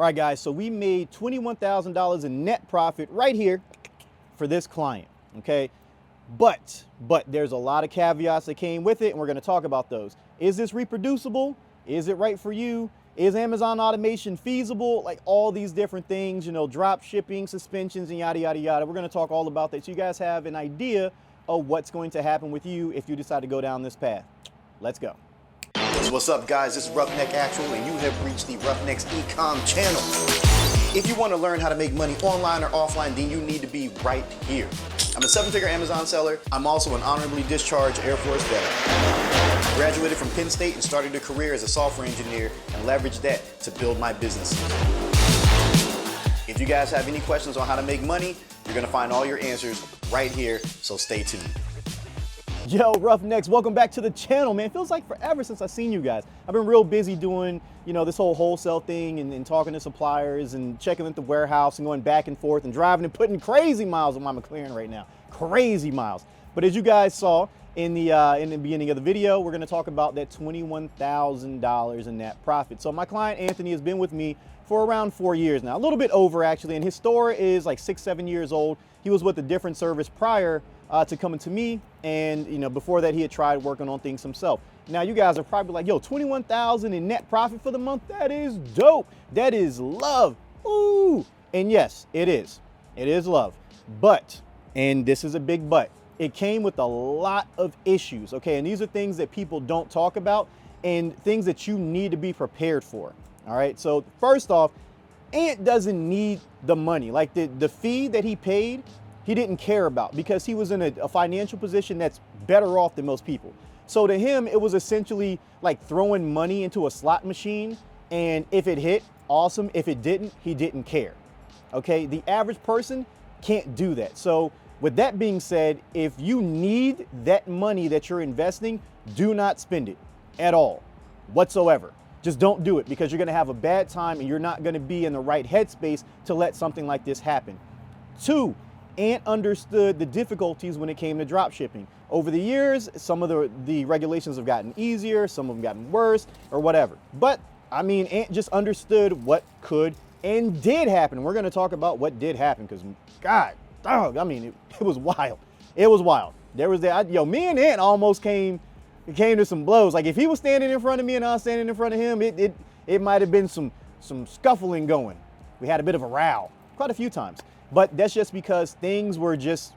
All right, guys, so we made $21,000 in net profit right here for this client, okay? But there's a lot of caveats that came with it, and we're gonna talk about those. Is this reproducible? Is it right for you? Is Amazon automation feasible? Like all these different things, you know, drop shipping, suspensions, and yada, yada, yada. We're gonna talk all about that so you guys have an idea of what's going to happen with you if you decide to go down this path. Let's go. So what's up, guys? This is Roughneck Actual, and you have reached the Roughnecks Ecom channel. If you want to learn how to make money online or offline, then you need to be right here. I'm a 7-figure Amazon seller. I'm also an honorably discharged Air Force veteran. Graduated from Penn State and started a career as a software engineer and leveraged that to build my business. If you guys have any questions on how to make money, you're going to find all your answers right here, so stay tuned. Yo, Roughnecks, welcome back to the channel, man. It feels like forever since I've seen you guys. I've been real busy doing, you know, this whole wholesale thing and talking to suppliers and checking at the warehouse and going back and forth and driving and putting crazy miles on my McLaren right now. Crazy miles. But as you guys saw in the beginning of the video, we're going to talk about that $21,000 in net profit. So my client, Anthony, has been with me for around 4 years now, a little bit over actually, and his store is like 6-7 years old. He was with a different service prior to coming to me, and you know, before that he had tried working on things himself. Now you guys are probably like, yo, 21,000 in net profit for the month, that is dope. That is love. Ooh. And yes, it is love, but, and this is a big but, it came with a lot of issues, okay? And these are things that people don't talk about and things that you need to be prepared for. All right, so first off, Ant doesn't need the money. Like the fee that he paid, he didn't care about because he was in a financial position that's better off than most people. So to him, it was essentially like throwing money into a slot machine, and if it hit, awesome. If it didn't, he didn't care. Okay, the average person can't do that. So with that being said, if you need that money that you're investing, do not spend it at all, whatsoever. Just don't do it because you're gonna have a bad time and you're not gonna be in the right headspace to let something like this happen. 2, Ant understood the difficulties when it came to drop shipping. Over the years, some of the regulations have gotten easier, some of them gotten worse or whatever. But I mean, Ant just understood what could and did happen. We're gonna talk about what did happen because God, dog, I mean, it was wild. It was wild. There was that, yo, me and Ant almost came to some blows. Like if he was standing in front of me and I was standing in front of him, it might have been some scuffling going. We had a bit of a row quite a few times, but that's just because things were just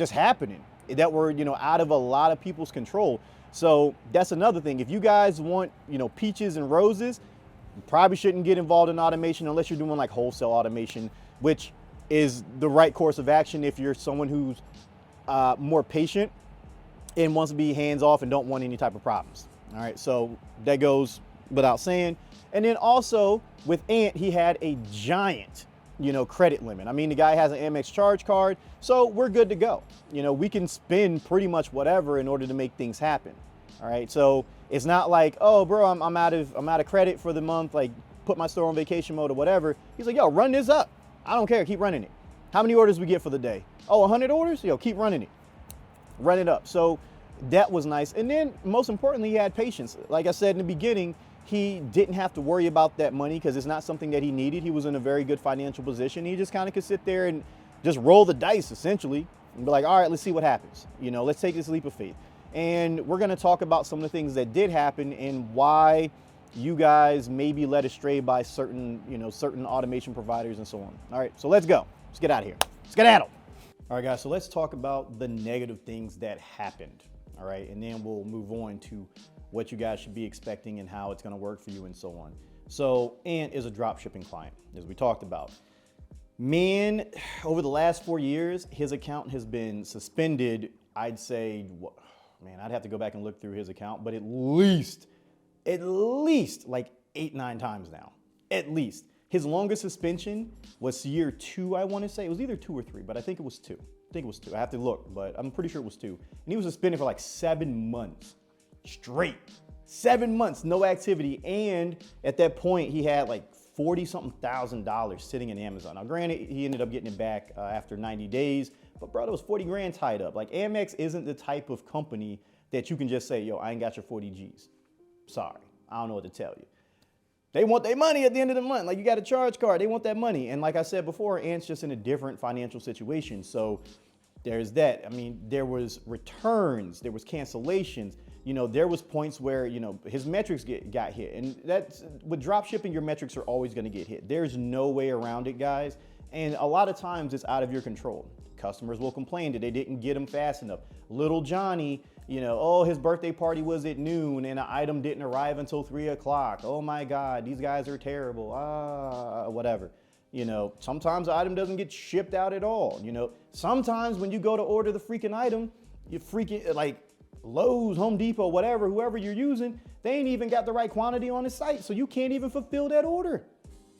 happening that were, you know, out of a lot of people's control. So that's another thing. If you guys want, you know, peaches and roses, you probably shouldn't get involved in automation unless you're doing like wholesale automation, which is the right course of action if you're someone who's more patient and wants to be hands off and don't want any type of problems. All right, so that goes without saying. And then also with Ant, he had a giant, you know, credit limit. I mean, the guy has an Amex charge card, so we're good to go. You know, we can spend pretty much whatever in order to make things happen. All right, so it's not like, oh, bro, I'm out of credit for the month, like put my store on vacation mode or whatever. He's like, yo, run this up. I don't care, keep running it. How many orders we get for the day? Oh, 100 orders? Yo, keep running it. Run it up. So that was nice. And then most importantly, he had patience. Like I said in the beginning, he didn't have to worry about that money because it's not something that he needed. He was in a very good financial position. He just kind of could sit there and just roll the dice essentially and be like, all right, let's see what happens. You know, let's take this leap of faith. And we're going to talk about some of the things that did happen and why you guys may be led astray by certain, you know, certain automation providers and so on. All right, so let's go. Let's get out of here. Let's get at 'em. All right, guys, so let's talk about the negative things that happened. All right, and then we'll move on to what you guys should be expecting and how it's going to work for you and so on. So Ant is a drop shipping client, as we talked about. Man, over the last 4 years, his account has been suspended. I'd say, man, I'd have to go back and look through his account, but at least like 8-9 times now, at least. His longest suspension was year 2, I want to say. It was either 2 or 3, but I think it was 2. I have to look, but I'm pretty sure it was 2. And he was suspended for like 7 months straight. 7 months, no activity. And at that point, he had like $40-something thousand sitting in Amazon. Now, granted, he ended up getting it back after 90 days, but bro, there was 40 grand tied up. Like Amex isn't the type of company that you can just say, yo, I ain't got your 40 G's. Sorry, I don't know what to tell you. They want their money at the end of the month. Like, you got a charge card, they want that money. And like I said before, Ant's just in a different financial situation. So there's that. I mean, there was returns, there was cancellations. You know, there was points where, you know, his metrics got hit. And that's, with drop shipping, your metrics are always gonna get hit. There's no way around it, guys. And a lot of times it's out of your control. Customers will complain that they didn't get them fast enough. Little Johnny, you know, oh, his birthday party was at noon and an item didn't arrive until 3 o'clock. Oh my God, these guys are terrible. Whatever. You know, sometimes the item doesn't get shipped out at all. You know, sometimes when you go to order the freaking item, you freaking, like Lowe's, Home Depot, whatever, whoever you're using, they ain't even got the right quantity on the site. So you can't even fulfill that order.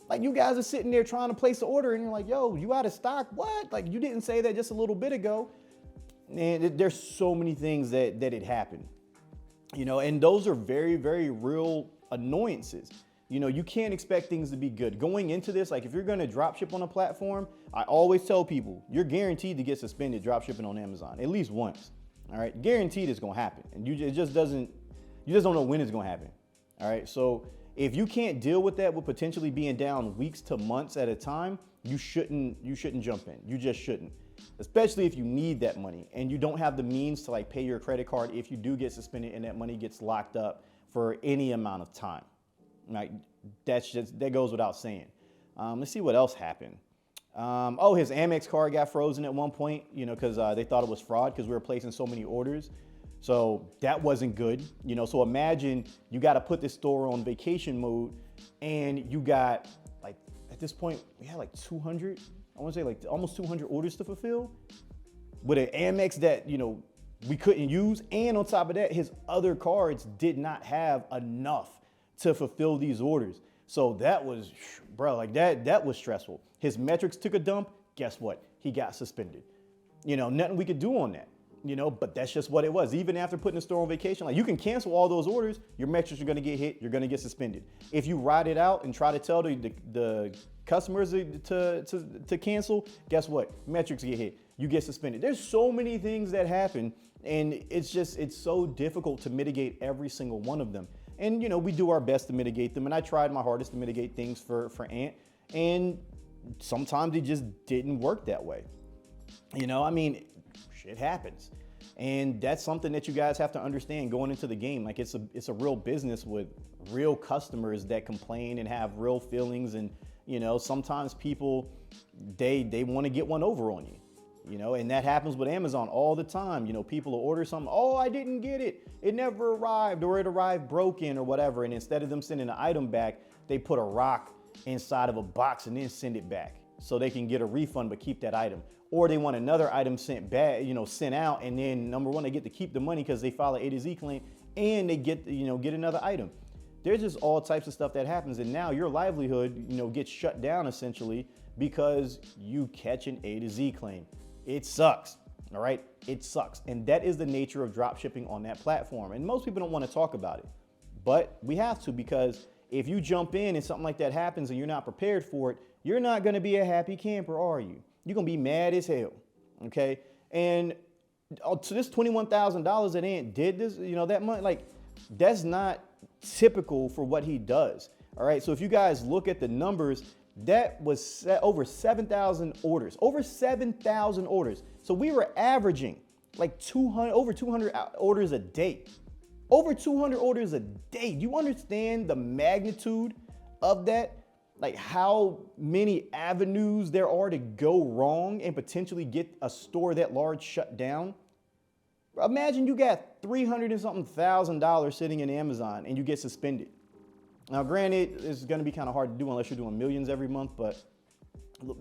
Like, you guys are sitting there trying to place the order and you're like, yo, you out of stock? What? Like, you didn't say that just a little bit ago. And there's so many things that it happened, you know, and those are very, very real annoyances. You know, you can't expect things to be good. Going into this, like, if you're going to drop ship on a platform, I always tell people, you're guaranteed to get suspended drop shipping on Amazon at least once. All right. Guaranteed it's going to happen. And you just don't know when it's going to happen. All right. So if you can't deal with that, with potentially being down weeks to months at a time, you shouldn't jump in. You just shouldn't. Especially if you need that money and you don't have the means to, like, pay your credit card if you do get suspended and that money gets locked up for any amount of time. Like, that goes without saying. Let's see what else happened. Oh, his Amex card got frozen at one point, you know, because they thought it was fraud because we were placing so many orders. So that wasn't good, you know. So imagine you got to put this store on vacation mode and you got, like, at this point, we had like 200. I want to say like almost 200 orders to fulfill with an Amex that, you know, we couldn't use. And on top of that, his other cards did not have enough to fulfill these orders. So that was, bro, like that was stressful. His metrics took a dump. Guess what? He got suspended. You know, nothing we could do on that, you know, but that's just what it was. Even after putting the store on vacation, like, you can cancel all those orders. Your metrics are going to get hit. You're going to get suspended. If you ride it out and try to tell the customers to cancel, guess what? Metrics get hit. You get suspended. There's so many things that happen, and it's so difficult to mitigate every single one of them. And, you know, we do our best to mitigate them, and I tried my hardest to mitigate things for Ant, and sometimes it just didn't work that way. You know, I mean, shit happens. And that's something that you guys have to understand going into the game. Like, it's a real business with real customers that complain and have real feelings. And, you know, sometimes people, they want to get one over on you, you know, and that happens with Amazon all the time. You know, people will order something. Oh, I didn't get it. It never arrived, or it arrived broken or whatever. And instead of them sending the item back, they put a rock inside of a box and then send it back so they can get a refund but keep that item. Or they want another item sent back, you know, sent out, and then number one, they get to keep the money because they file an A to Z claim, and they get another item. There's just all types of stuff that happens, and now your livelihood, you know, gets shut down essentially because you catch an A to Z claim. It sucks. All right, it sucks, and that is the nature of drop shipping on that platform. And most people don't want to talk about it, but we have to, because if you jump in and something like that happens and you're not prepared for it, you're not going to be a happy camper, are you? You're going to be mad as hell, okay? And to this $21,000 that Ant did this, you know, that money, like, that's not typical for what he does, all right? So if you guys look at the numbers, that was over 7,000 orders, over 7,000 orders. So we were averaging like over 200 orders a day, over 200 orders a day. Do you understand the magnitude of that? Like, how many avenues there are to go wrong and potentially get a store that large shut down? Imagine you got $300 and something thousand sitting in Amazon and you get suspended. Now, granted, it's going to be kind of hard to do unless you're doing millions every month, but,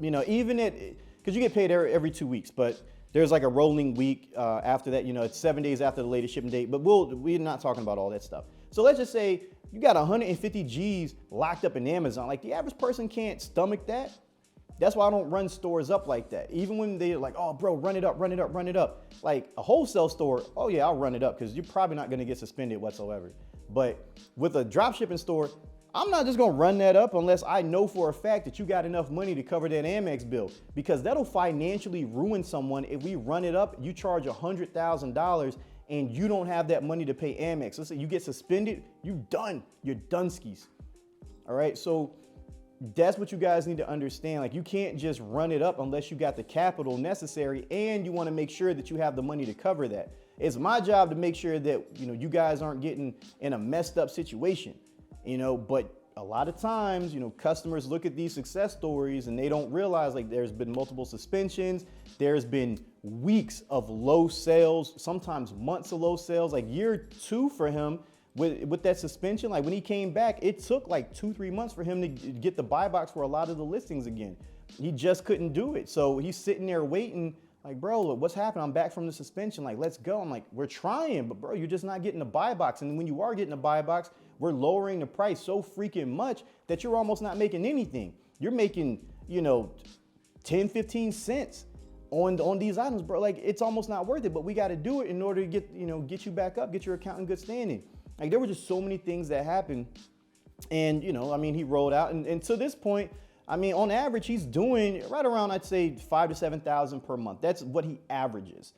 you know, even because you get paid every 2 weeks, but there's like a rolling week after that. You know, it's 7 days after the latest shipping date, but we're not talking about all that stuff. So let's just say you got 150 G's locked up in Amazon. Like, the average person can't stomach that. That's why I don't run stores up like that. Even when they're like, oh, bro, run it up, run it up, run it up. Like a wholesale store, oh yeah, I'll run it up because you're probably not gonna get suspended whatsoever. But with a drop shipping store, I'm not just gonna run that up unless I know for a fact that you got enough money to cover that Amex bill, because that'll financially ruin someone if we run it up, you charge $100,000 and you don't have that money to pay Amex. Let's say you get suspended, you're done skis. All right, so that's what you guys need to understand. Like, you can't just run it up unless you got the capital necessary, and you want to make sure that you have the money to cover that. It's my job to make sure that, you know, you guys aren't getting in a messed up situation, you know, but a lot of times, you know, customers look at these success stories and they don't realize, like, there's been multiple suspensions. There's been weeks of low sales, sometimes months of low sales. Like year 2 for him with that suspension, like when he came back, it took like 2-3 months for him to get the buy box for a lot of the listings again. He just couldn't do it. So he's sitting there waiting, like, bro, what's happening? I'm back from the suspension. Like, let's go. I'm like, we're trying, but bro, you're just not getting the buy box. And when you are getting the buy box, we're lowering the price so freaking much that you're almost not making anything. You're making, you know, 10, 15 cents on these items, bro. Like, it's almost not worth it, but we got to do it in order to get you back up, get your account in good standing. Like, there were just so many things that happened. And, you know, I mean, he rolled out and to this point, I mean, on average, he's doing right around, I'd say 5,000 to 7,000 per month. That's what he averages.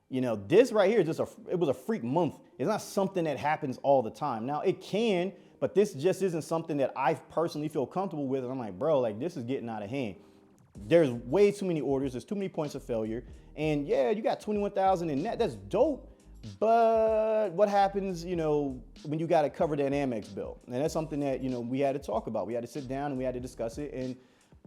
You know, this right here is just it was a freak month. It's not something that happens all the time. Now it can, but this just isn't something that I personally feel comfortable with. And I'm like, bro, like, this is getting out of hand. There's way too many orders. There's too many points of failure. And yeah, you got 21,000 in net. That's dope. But what happens, you know, when you got to cover that Amex bill? And that's something that, you know, we had to talk about. We had to sit down and we had to discuss it. And,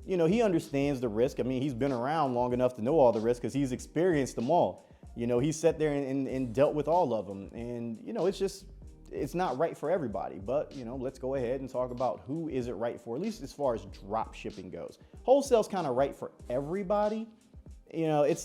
you know, he understands the risk. I mean, he's been around long enough to know all the risks because he's experienced them all. You know, he sat there and dealt with all of them. And, you know, it's not right for everybody. But, you know, let's go ahead and talk about who is it right for, at least as far as drop shipping goes. Wholesale's kind of right for everybody. You know,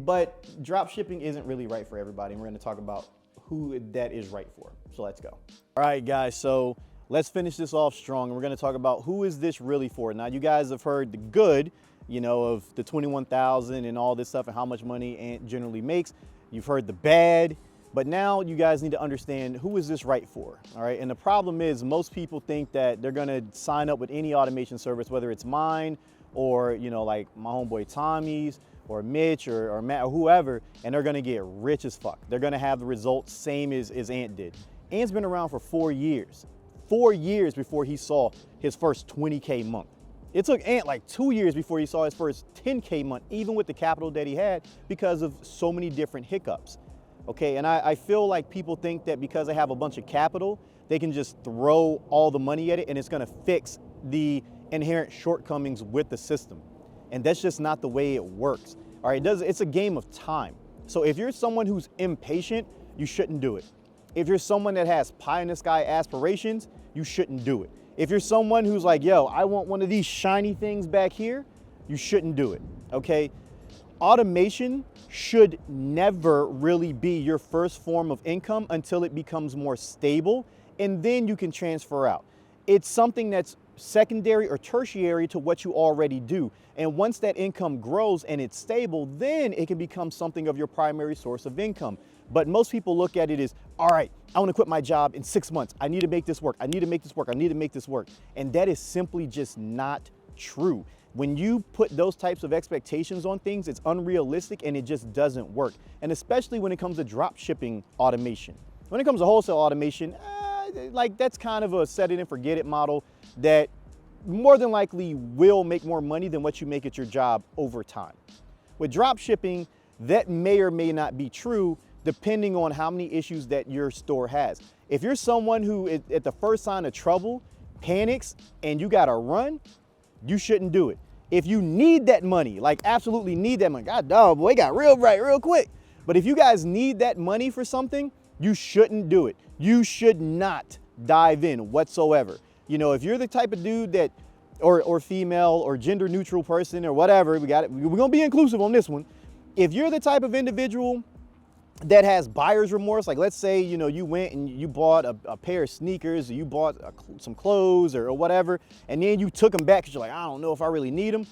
but drop shipping isn't really right for everybody. And we're going to talk about who that is right for. So let's go. All right, guys. So let's finish this off strong. And we're going to talk about who is this really for. Now, you guys have heard the good, you know, of the 21,000 and all this stuff and how much money Ant generally makes. You've heard the bad, but now you guys need to understand who is this right for, all right? And the problem is most people think that they're gonna sign up with any automation service, whether it's mine or, you know, like my homeboy Tommy's or Mitch or Matt or whoever, and they're gonna get rich as fuck. They're gonna have the results same as Ant did. Ant's been around for 4 years. 4 years before he saw his first 20K month. It took Ant like 2 years before he saw his first 10K month, even with the capital that he had, because of so many different hiccups. Okay, and I feel like people think that because they have a bunch of capital, they can just throw all the money at it and it's gonna fix the inherent shortcomings with the system. And that's just not the way it works. All right, it's a game of time. So if you're someone who's impatient, you shouldn't do it. If you're someone that has pie in the sky aspirations, you shouldn't do it. If you're someone who's like, yo, I want one of these shiny things back here, you shouldn't do it, okay? Automation should never really be your first form of income until it becomes more stable, and then you can transfer out. It's something that's secondary or tertiary to what you already do. And once that income grows and it's stable, then it can become something of your primary source of income. But most people look at it as, all right, I want to quit my job in 6 months. I need to make this work. I need to make this work. I need to make this work. And that is simply just not true. When you put those types of expectations on things, it's unrealistic and it just doesn't work. And especially when it comes to drop shipping automation. When it comes to wholesale automation, like that's kind of a set it and forget it model that more than likely will make more money than what you make at your job over time. With drop shipping, that may or may not be true depending on how many issues that your store has. If you're someone who at the first sign of trouble panics and you gotta run, you shouldn't do it. If you need that money, like absolutely need that money, God dog, boy, it got real bright real quick. But if you guys need that money for something, you shouldn't do it. You should not dive in whatsoever. You know, if you're the type of dude that, or female or gender neutral person or whatever, we're gonna be inclusive on this one. If you're the type of individual that has buyer's remorse, like let's say, you know, you went and you bought a pair of sneakers, or you bought some clothes or whatever, and then you took them back because you're like, I don't know if I really need them.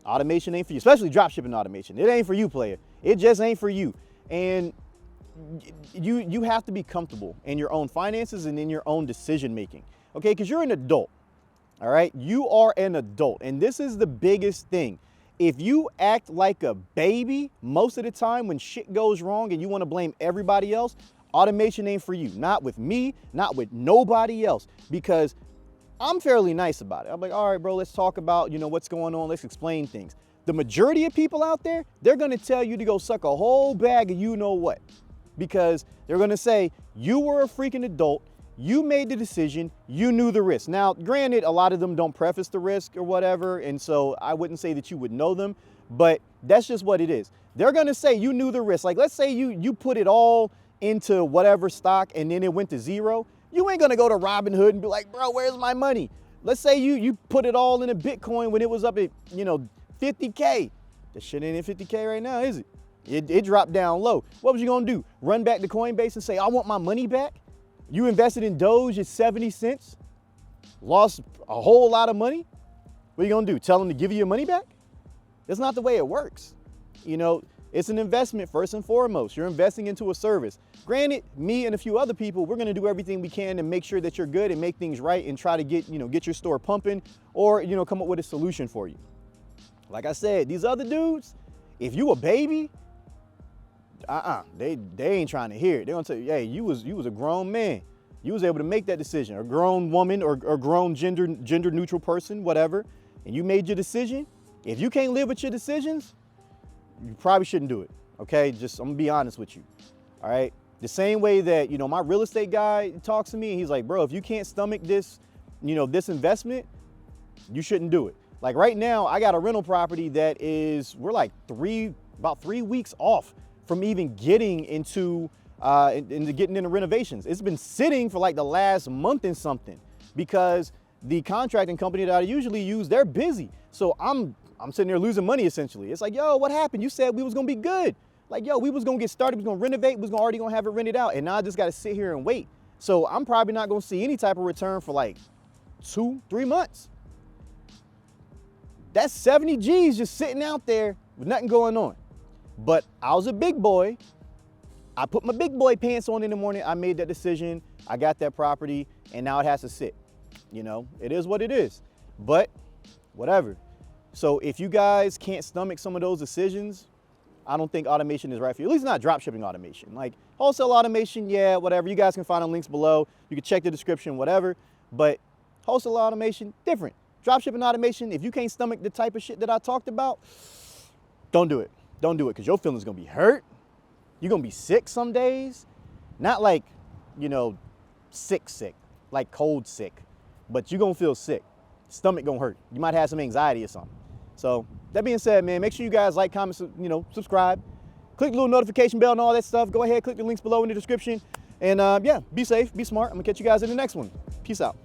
Automation ain't for you, especially drop shipping automation. It ain't for you, player. It just ain't for you. And you have to be comfortable in your own finances and in your own decision making, okay? Because you're an adult, all right? You are an adult, and this is the biggest thing. If you act like a baby most of the time when shit goes wrong and you want to blame everybody else, automation ain't for you. Not with me, not with nobody else. Because I'm fairly nice about it. I'm like, all right, bro, let's talk about, what's going on. Let's explain things. The majority of people out there, they're going to tell you to go suck a whole bag of you know what, because they're going to say you were a freaking adult. You made the decision. You knew the risk. Now, granted, a lot of them don't preface the risk or whatever. And so I wouldn't say that you would know them, but that's just what it is. They're going to say you knew the risk. Like, let's say you put it all into whatever stock and then it went to zero. You ain't going to go to Robinhood and be like, bro, where's my money? Let's say you put it all in a Bitcoin when it was up at, 50K. That shit ain't at 50K right now, is it? It dropped down low. What was you going to do? Run back to Coinbase and say, I want my money back? You invested in Doge at 70 cents, lost a whole lot of money. What are you going to do? Tell them to give you your money back? That's not the way it works. It's an investment first and foremost. You're investing into a service. Granted, me and a few other people, we're going to do everything we can to make sure that you're good and make things right and try to get your store pumping or, come up with a solution for you. Like I said, these other dudes, if you a baby, they ain't trying to hear it. They're gonna tell you, hey, you was a grown man. You was able to make that decision. A grown woman or grown gender neutral person, whatever, and you made your decision. If you can't live with your decisions, you probably shouldn't do it. Okay, I'm gonna be honest with you. All right. The same way that my real estate guy talks to me, and he's like, bro, if you can't stomach this, this investment, you shouldn't do it. Like right now, I got a rental property that we're like about 3 weeks off from even getting into getting into renovations. It's been sitting for like the last month and something because the contracting company that I usually use, they're busy. So I'm sitting there losing money essentially. It's like, yo, what happened? You said we was gonna be good. Like, yo, we was gonna get started, we was gonna renovate, we was already gonna have it rented out, and now I just gotta sit here and wait. So I'm probably not gonna see any type of return for like 2-3 months. That's 70 G's just sitting out there with nothing going on. But I was a big boy. I put my big boy pants on in the morning. I made that decision. I got that property and now it has to sit. It is what it is, but whatever. So if you guys can't stomach some of those decisions, I don't think automation is right for you. At least not drop shipping automation. Like wholesale automation, yeah, whatever. You guys can find the links below. You can check the description, whatever. But wholesale automation, different. Drop shipping automation, if you can't stomach the type of shit that I talked about, don't do it. Don't do it, because your feelings gonna be hurt. You're gonna be sick some days. Not like, sick, like cold sick, but you're gonna feel sick. Stomach gonna hurt. You might have some anxiety or something. So that being said, man, make sure you guys like, comment, subscribe, click the little notification bell and all that stuff. Go ahead, click the links below in the description. And yeah, be safe, be smart. I'm gonna catch you guys in the next one. Peace out.